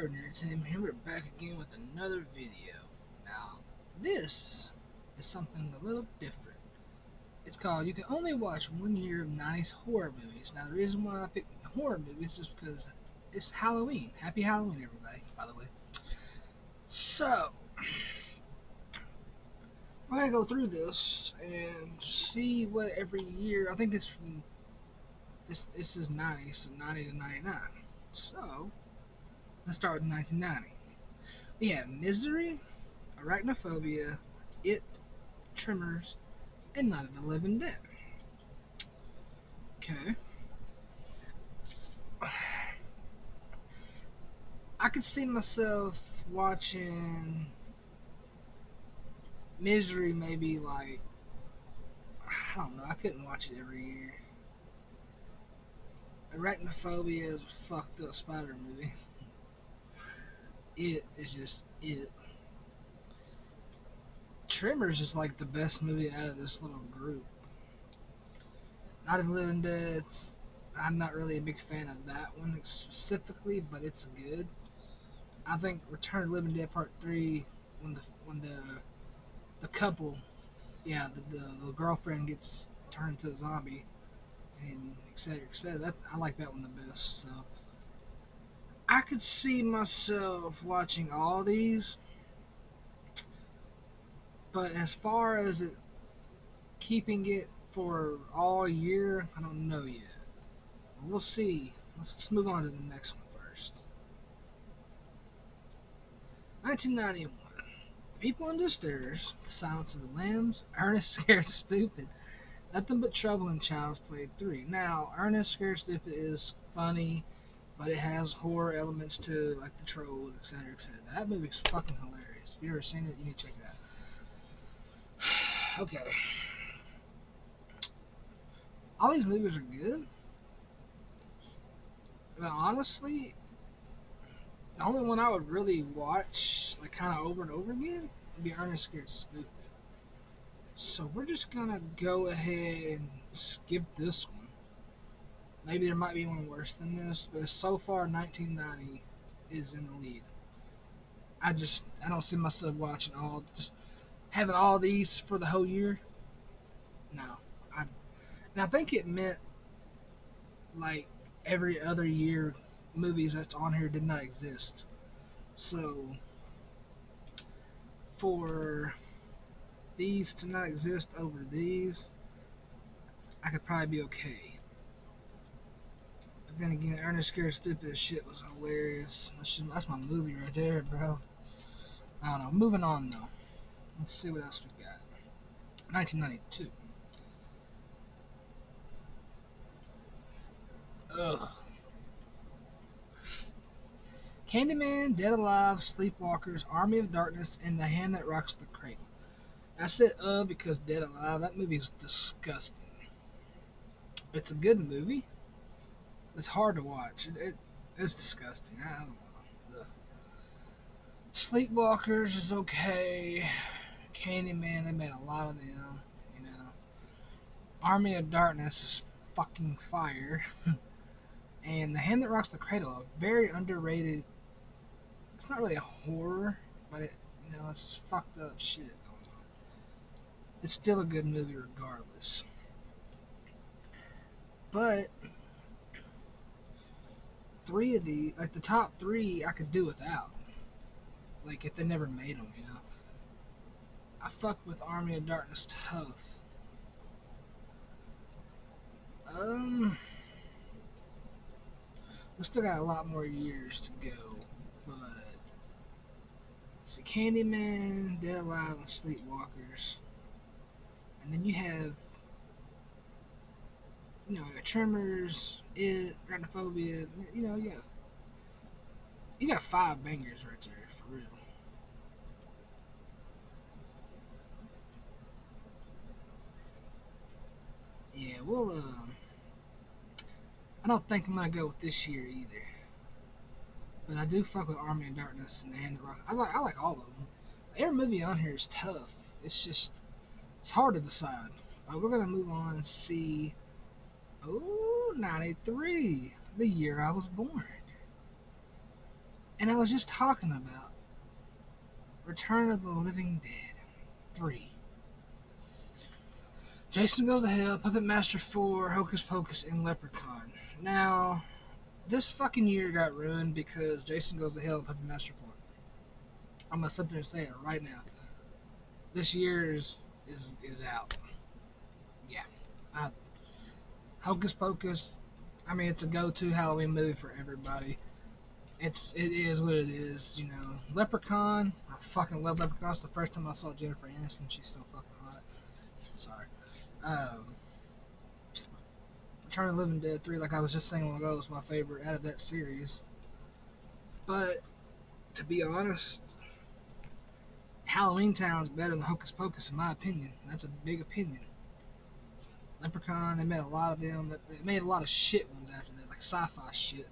Ordinary Tim here. We're back again with another video. Now, this is something a little different. It's called You Can Only Watch 1 Year of 90s Horror Movies. Now, the reason why I picked horror movies is just because it's Halloween. Happy Halloween, everybody, by the way. So, we're going to go through this and see what every year, I think it's from, this is 90, so 90 to 99. So, let's start with 1990. We have Misery, Arachnophobia, It, Tremors, and Night of the Living Dead. Okay. I could see myself watching Misery maybe like, I don't know, I couldn't watch it every year. Arachnophobia is a fucked up spider movie. It is just it. Tremors is like the best movie out of this little group. Night of the Living Dead, I'm not really a big fan of that one specifically, but it's good. I think Return of the Living Dead Part 3, when the couple, yeah, the girlfriend gets turned into a zombie, and etc. etc. That I like that one the best. So I could see myself watching all these, but as far as it keeping it for all year, I don't know yet. We'll see. Let's move on to the next one first. 1991. The People Under the Stairs, The Silence of the Lambs, Ernest Scared Stupid, Nothing But Trouble in Child's Play 3. Now, Ernest Scared Stupid is funny, but it has horror elements to it, like the trolls, etc., etc. That movie's fucking hilarious. If you've ever seen it, you need to check it out. Okay. All these movies are good. But honestly, the only one I would really watch, like kind of over and over again, would be Ernest Scared Stupid. So we're just gonna go ahead and skip this one. Maybe there might be one worse than this, but so far 1990 is in the lead. I don't see myself watching just having all these for the whole year. No, and I think it meant like every other year movies that's on here did not exist. So for these to not exist over these, I could probably be okay. But then again, Ernest Scared Stupid shit was hilarious. That's my movie right there, bro. I don't know. Moving on though. Let's see what else we got. 1992. Ugh. Candyman, Dead Alive, Sleepwalkers, Army of Darkness, and The Hand That Rocks the Cradle. I said because Dead Alive, that movie's disgusting. It's a good movie. It's hard to watch. It's disgusting. I don't know. Ugh. Sleepwalkers is okay. Candyman, they made a lot of them. You know. Army of Darkness is fucking fire. And The Hand That Rocks the Cradle, a very underrated. It's not really a horror, but it's fucked up shit going on. It's still a good movie regardless. But three of the top three, I could do without. Like if they never made them, I fuck with Army of Darkness tough. We still got a lot more years to go, but it's Candyman, Dead Alive, and Sleepwalkers, and then you have Tremors, It, Arachnophobia. You got 5 bangers right there for real. Yeah, well, I don't think I'm gonna go with this year either. But I do fuck with Army of Darkness and The Hand That Rock. I like all of them. Every movie on here is tough. It's hard to decide. But we're gonna move on and see. Oh, 93, the year I was born. And I was just talking about Return of the Living Dead 3. Jason Goes to Hell, Puppet Master 4, Hocus Pocus, and Leprechaun. Now, this fucking year got ruined because Jason Goes to Hell and Puppet Master 4. I'm gonna sit there and say it right now. This year is out. Yeah. Uh, Hocus Pocus, I mean, it's a go-to Halloween movie for everybody. It is what it is, you know. Leprechaun, I fucking love Leprechaun. It's the first time I saw Jennifer Aniston. She's so fucking hot. Sorry. Um, Return of the Living Dead 3, like I was just saying a while ago, was my favorite out of that series. But, to be honest, Halloween Town's better than Hocus Pocus, in my opinion. That's a big opinion. Leprechaun, they made a lot of them. They made a lot of shit ones after that, like sci-fi shit.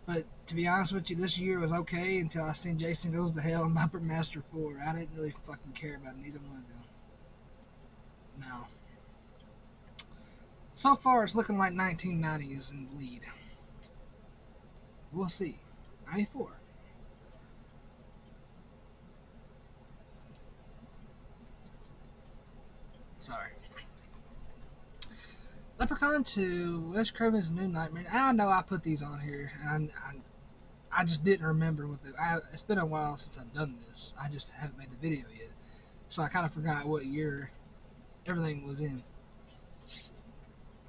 But to be honest with you, this year was okay until I seen Jason Goes to Hell and Puppet Master 4. I didn't really fucking care about neither one of them. No. So far, it's looking like 1990 is in the lead. We'll see. 94. Sorry. Leprechaun 2, Wes Craven's New Nightmare. I know I put these on here, and I just didn't remember what it's been a while since I've done this. I just haven't made the video yet. So I kind of forgot what year everything was in. So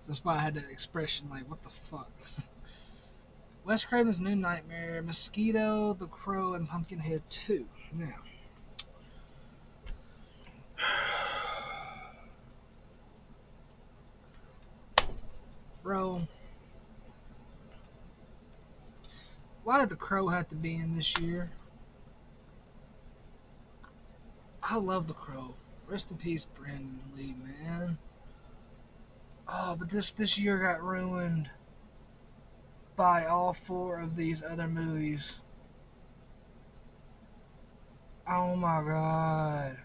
that's why I had that expression like, what the fuck? Wes Craven's New Nightmare, Mosquito, The Crow, and Pumpkinhead 2. Now. Bro. Why did The Crow have to be in this year? I love The Crow. Rest in peace, Brandon Lee, man. Oh, but this year got ruined by all four of these other movies. Oh my god.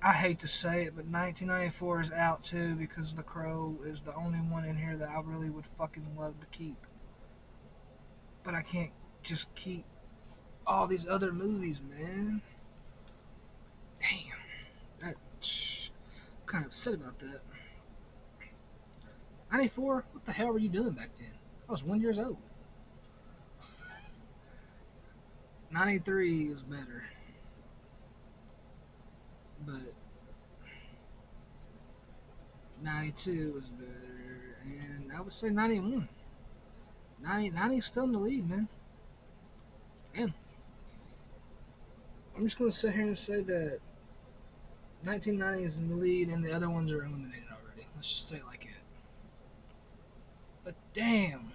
I hate to say it, but 1994 is out too because The Crow is the only one in here that I really would fucking love to keep. But I can't just keep all these other movies, man. Damn. I'm kind of upset about that. 94? What the hell were you doing back then? I was 1 year old. 93 is better. But 92 is better. And I would say 91. 90 is still in the lead, man. Damn. I'm just going to sit here and say that 1990 is in the lead and the other ones are eliminated already. Let's just say it like that. But damn.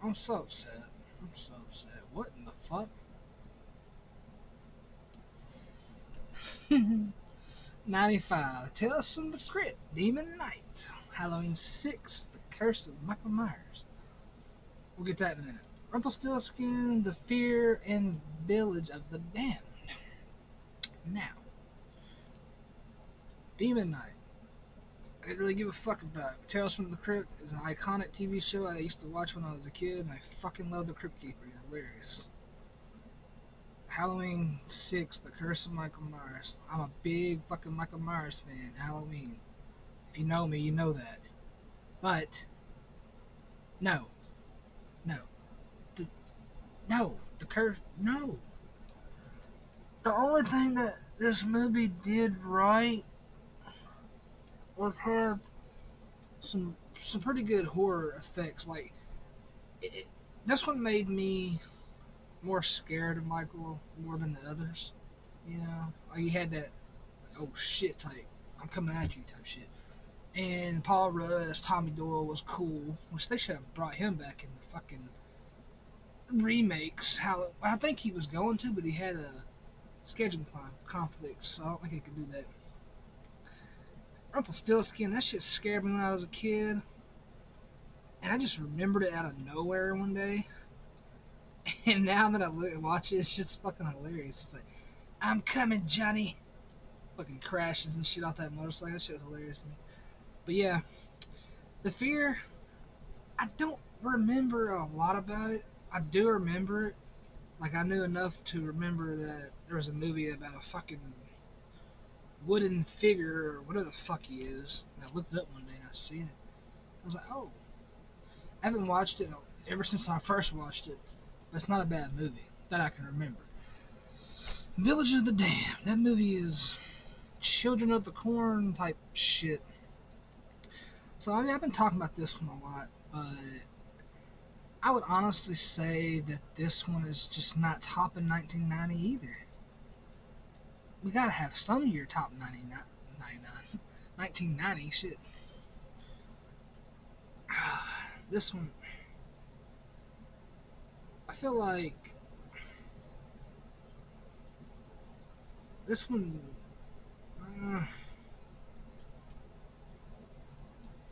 I'm so upset. I'm so upset. What in the fuck? 95. Tales from the Crypt. Demon Knight. Halloween 6. The Curse of Michael Myers. We'll get that in a minute. Rumpelstiltskin. The Fear and Village of the Damned. Now. Demon Knight. I didn't really give a fuck about it. Tales from the Crypt is an iconic TV show I used to watch when I was a kid, and I fucking love the Crypt Keeper. He's hilarious. Halloween 6, The Curse of Michael Myers. I'm a big fucking Michael Myers fan. Halloween. If you know me, you know that. But, no. No. No. The Curse, no. The only thing that this movie did right was have some pretty good horror effects. Like, this one made me more scared of Michael more than the others. You know, like he had that oh shit type, I'm coming at you type shit. And Paul Rudd as Tommy Doyle was cool, which they should have brought him back in the fucking remakes. How I think he was going to, but he had a scheduling conflicts, so I don't think he could do that. Rumpelstiltskin, that shit scared me when I was a kid, and I just remembered it out of nowhere one day. And now that I look and watch it, it's just fucking hilarious. It's like, I'm coming, Johnny. Fucking crashes and shit off that motorcycle. That shit's hilarious to me. But yeah, The Fear, I don't remember a lot about it. I do remember it. Like, I knew enough to remember that there was a movie about a fucking wooden figure or whatever the fuck he is. And I looked it up one day and I seen it. I was like, oh. I haven't watched it ever since I first watched it. But it's not a bad movie that I can remember. Village of the Damned. That movie is Children of the Corn type shit. So I mean, I've been talking about this one a lot, but I would honestly say that this one is just not topping 1990 either. We gotta have some year top 99, 1990 shit. This one, I feel like this one. Uh,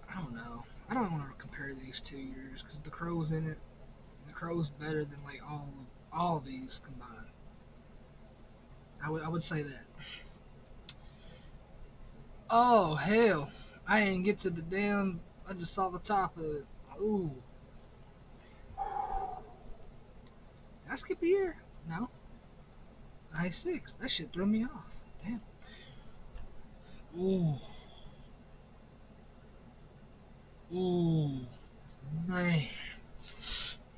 I don't know. I don't want to compare these 2 years because The Crow's in it. The Crow's better than like all of these combined. I would say that. Oh hell! I didn't get to the damn. I just saw the top of it. Ooh. Did I skip a year? No. 96. That shit threw me off. Damn. Ooh. Ooh. Man.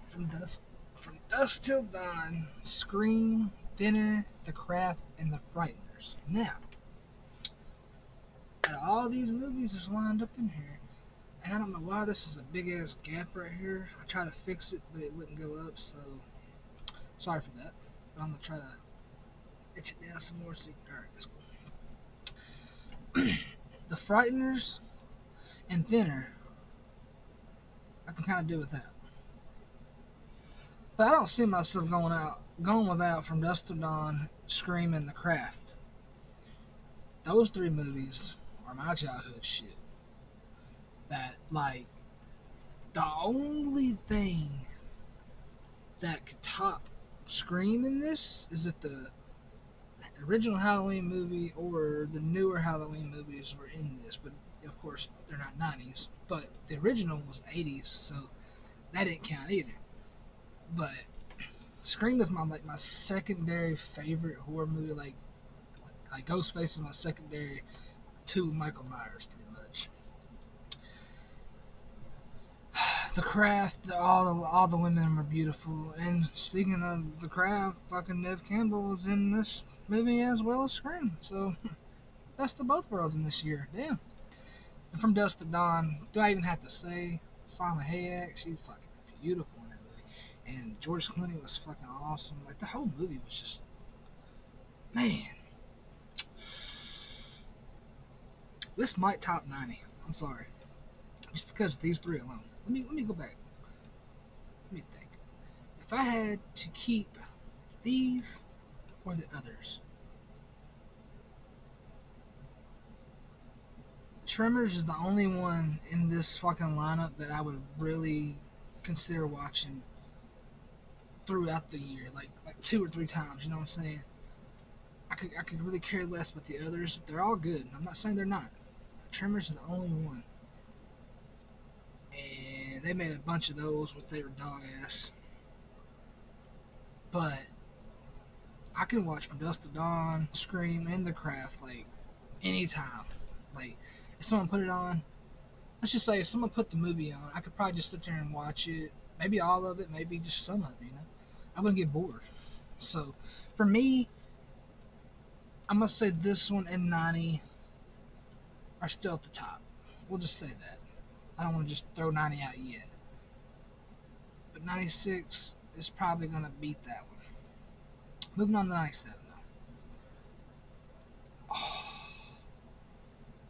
From dusk from dusk till dawn. Scream, Dinner, The Craft, and The Frighteners. Now, out of all these movies that's lined up in here, and I don't know why this is a big ass gap right here. I tried to fix it, but it wouldn't go up, so sorry for that. But I'm gonna try to itch it down some more. So alright, let's go. The Frighteners and Thinner, I can kind of do with that. But I don't see myself going without From Dusk Till Dawn, Scream, and The Craft. Those three movies are my childhood shit. That, like, the only thing that could top Scream in this is that the original Halloween movie or the newer Halloween movies were in this, but of course they're not 90s. But the original was 80s, so that didn't count either. But Scream is my secondary favorite horror movie. Like Ghostface is my secondary to Michael Myers, pretty much. The Craft, all the women were beautiful. And speaking of The Craft, fucking Neve Campbell was in this movie as well as Scream. So best of both worlds in this year. Damn. And From Dusk to Dawn, do I even have to say Salma Hayek? She's fucking beautiful in that movie. And George Clooney was fucking awesome. Like the whole movie was just, man. This might top 90. I'm sorry. Just because of these three alone. Let me go back. Let me think. If I had to keep these or the others, Tremors is the only one in this fucking lineup that I would really consider watching throughout the year, like 2 or 3 times. You know what I'm saying? I could really care less with the others. They're all good. I'm not saying they're not. Tremors is the only one, and they made a bunch of those with their dog ass. But I can watch From Dusk to Dawn, Scream, and The Craft like anytime. Like if someone put it on, let's just say if someone put the movie on, I could probably just sit there and watch it. Maybe all of it, maybe just some of it. I wouldn't get bored. So for me, I'm gonna say this one and 90 are still at the top. We'll just say that. I don't want to just throw 90 out yet. But 96 is probably gonna beat that one. Moving on to 97 now. Oh,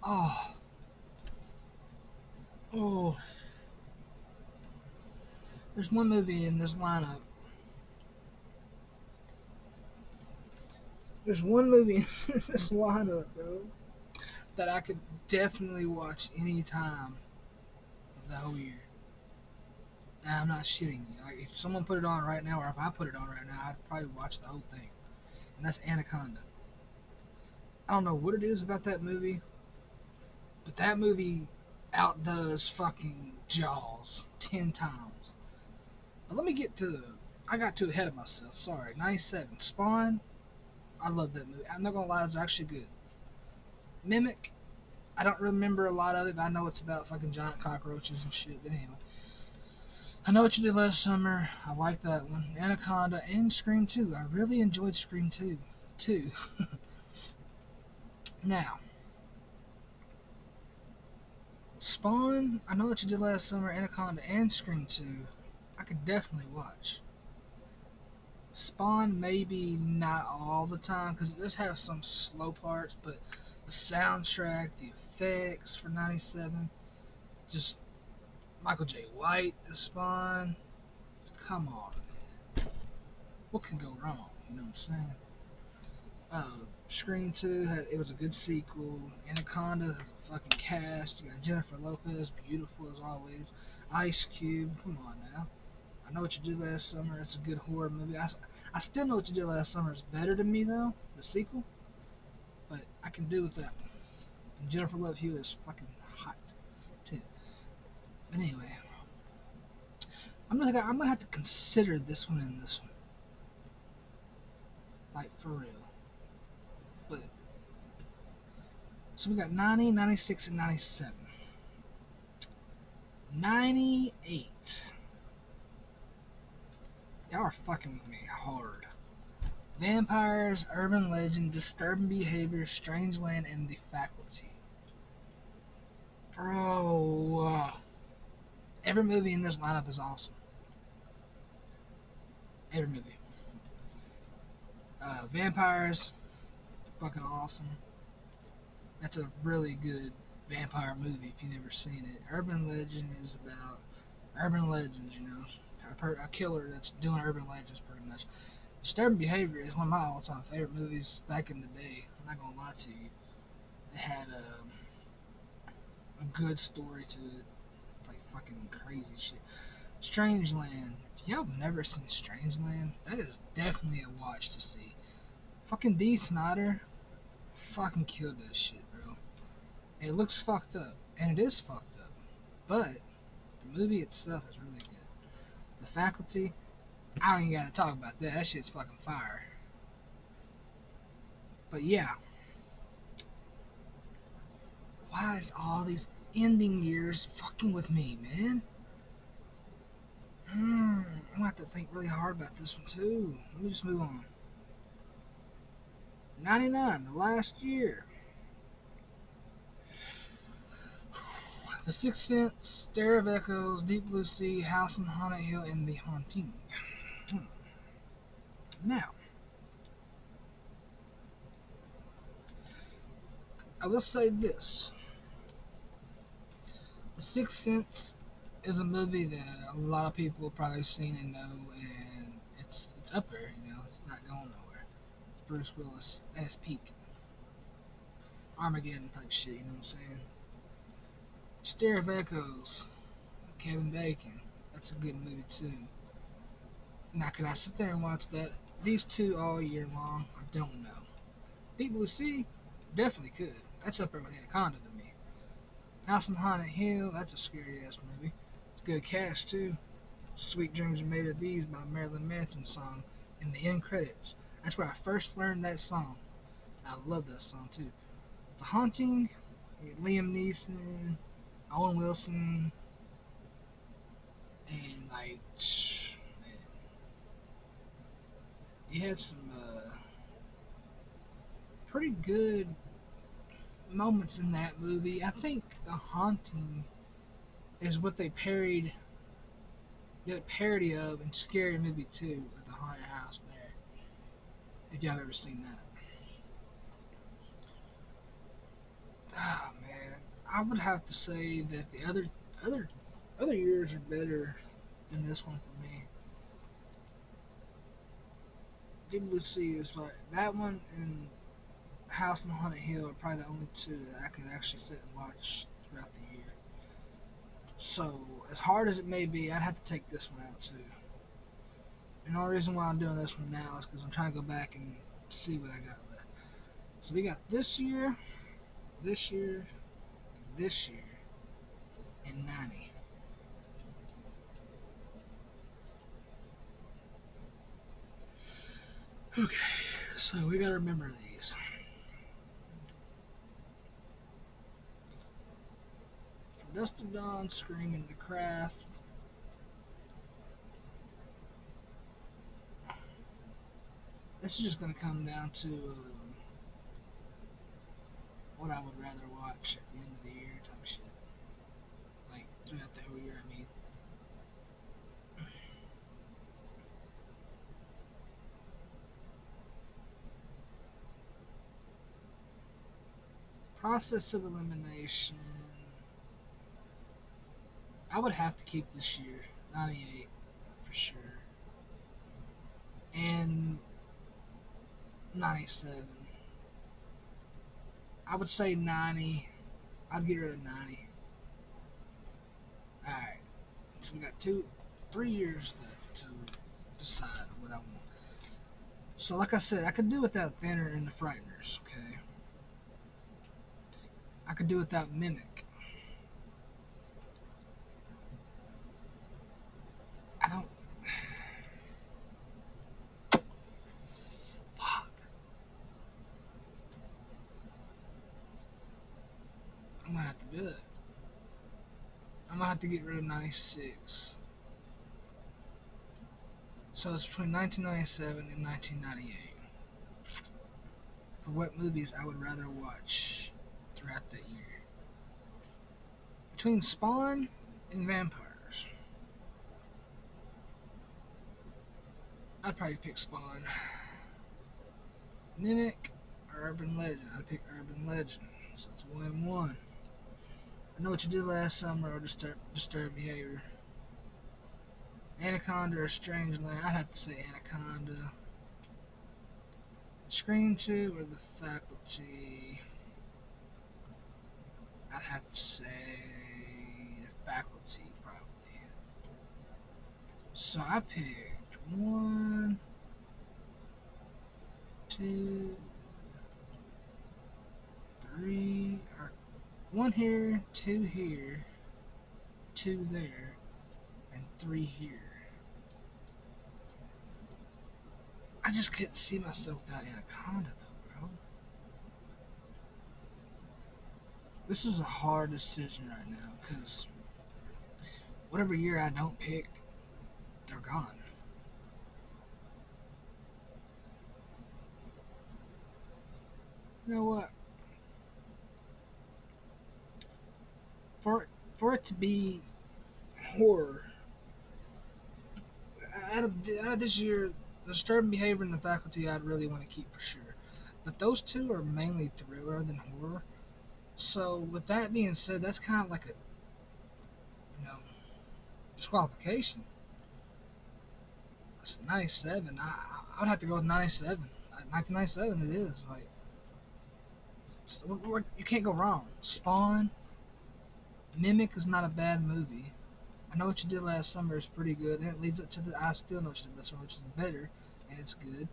oh, oh. There's one movie in this lineup. There's one movie in this lineup, bro, that I could definitely watch any time of the whole year. Now, I'm not shitting you. Like, if someone put it on right now, or if I put it on right now, I'd probably watch the whole thing. And that's Anaconda. I don't know what it is about that movie, but that movie outdoes fucking Jaws 10 times. But let me get to I got too ahead of myself. Sorry. 97. Spawn. I love that movie. I'm not gonna lie, it's actually good. Mimic. I don't remember a lot of it, but I know it's about fucking giant cockroaches and shit. But anyway, I Know What You Did Last Summer. I like that one. Anaconda and Scream 2. I really enjoyed Scream 2 too. Now, Spawn. I Know What You Did Last Summer. Anaconda and Scream 2. I could definitely watch. Spawn maybe not all the time because it does have some slow parts, but the soundtrack, the effects for 97, just Michael J. White as Spawn. Come on, what can go wrong? You know what I'm saying? Scream 2 it was a good sequel. Anaconda has a fucking cast. You got Jennifer Lopez, beautiful as always. Ice Cube, come on now. I Know What You Did Last Summer. It's a good horror movie. I still Know What You Did Last Summer is better to me though, the sequel. But I can do with that one. And Jennifer Love Hewitt is fucking hot too. But anyway, I'm gonna have to consider this one and this one, like for real. But so we got 90, 96, and 97. 98. Y'all are fucking with me hard. Vampires, Urban Legend, Disturbing Behavior, Strangeland, and The Faculty. Bro, every movie in this lineup is awesome. Every movie. Vampires, fucking awesome. That's a really good vampire movie if you've never seen it. Urban Legend is about urban legends, you know. A killer that's doing urban legends pretty much. Disturbing Behavior is one of my all-time favorite movies back in the day. I'm not gonna lie to you. It had a good story to it, like fucking crazy shit. Strangeland. If y'all have never seen Strangeland, that is definitely a watch to see. Fucking D. Snyder fucking killed that shit, bro. It looks fucked up, and it is fucked up, but the movie itself is really good. The Faculty, I don't even gotta talk about that. That shit's fucking fire. But yeah, why is all these ending years fucking with me, man? I'm gonna have to think really hard about this one too. Let me just move on. 99, the last year. The Sixth Sense, Stare of Echoes, Deep Blue Sea, House on Haunted Hill, and The Haunting. Now, I will say this. The Sixth Sense is a movie that a lot of people have probably seen and know, and it's up there, you know, it's not going nowhere. It's Bruce Willis at his peak. Armageddon type shit, you know what I'm saying? Stare of Echoes, Kevin Bacon. That's a good movie too. Now, could I sit there and watch these two all year long? I don't know. Deep Blue Sea, definitely could. That's up there with Anaconda to me. House on Haunted Hill, that's a scary ass movie. It's a good cast too. Sweet Dreams Are Made of These by Marilyn Manson song in the end credits. That's where I first learned that song. I love that song too. The Haunting, Liam Neeson, Owen Wilson, and like, man, you had some pretty good moments in that movie. I think The Haunting is what they did a parody of in Scary Movie 2 with the haunted house there. If y'all have ever seen that. Oh man, I would have to say that the other other years are better than this one for me. Deep Blue Sea is like that one and House on Haunted Hill are probably the only two that I could actually sit and watch throughout the year. So as hard as it may be, I'd have to take this one out too. And the only reason why I'm doing this one now is because I'm trying to go back and see what I got left. So we got this year, this year, this year, and 90. Okay, so we gotta remember these. From Dust of Dawn, Scream, The Craft. This is just gonna come down to what I would rather watch at the end of the year type shit. Like throughout the whole year, I mean. Process of Elimination. I would have to keep this year, 98 for sure, and 97. I would say 90. I'd get rid of 90. All right, so we got 3 years left to decide what I want. So, like I said, I could do without Thinner and the Frighteners. Okay, I could do without Mimic. I don't. Fuck. I'm gonna have to do it. I'm gonna have to get rid of 96. So it's between 1997 and 1998 for what movies I would rather watch throughout that year. Between Spawn and Vampires, I'd probably pick Spawn. Mimic or Urban Legend, I'd pick Urban Legend. So that's 1-1. I Know What You Did Last Summer or Disturbed Behavior. Anaconda or Strangeland, I'd have to say Anaconda. Scream 2 or The Faculty, I'd have to say The Faculty probably. So I picked 1, 2, 3, or 1 here, 2 here, 2 there, and 3 here. I just couldn't see myself without Anaconda though, bro. This is a hard decision right now because whatever year I don't pick, they're gone. You know what? For for it to be horror, out of this year, the Disturbing Behavior and The Faculty I'd really want to keep for sure. But those two are mainly thriller than horror. So with that being said, that's kind of like a disqualification. It's 97. I would have to go with 97. 1997 it is. Like you can't go wrong. Spawn, Mimic is not a bad movie. I Know What You Did Last Summer is pretty good, and it leads up to the I Still Know What You Did Last Summer, which is the better, and it's good.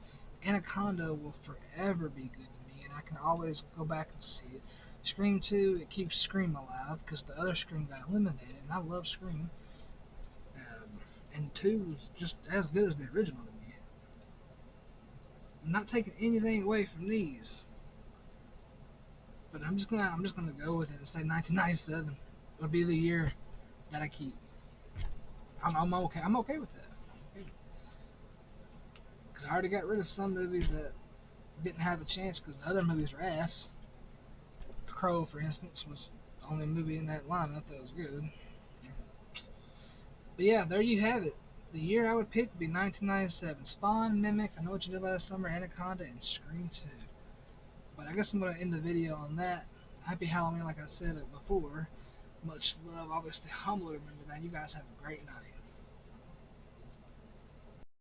Anaconda will forever be good to me, and I can always go back and see it. Scream 2, it keeps Scream alive, because the other Scream got eliminated, and I love Scream. And 2 is just as good as the original to me. I'm not taking anything away from these, but I'm just gonna go with it and say 1997 would be the year that I keep. I'm okay. I'm okay with that. Because I already got rid of some movies that didn't have a chance because the other movies were ass. The Crow, for instance, was the only movie in that lineup that was good. But yeah, there you have it. The year I would pick would be 1997. Spawn, Mimic, I Know What You Did Last Summer, Anaconda, and Scream 2. But I guess I'm going to end the video on that. Happy Halloween, like I said it before. Much love. Obviously, humble to remember that. You guys have a great night.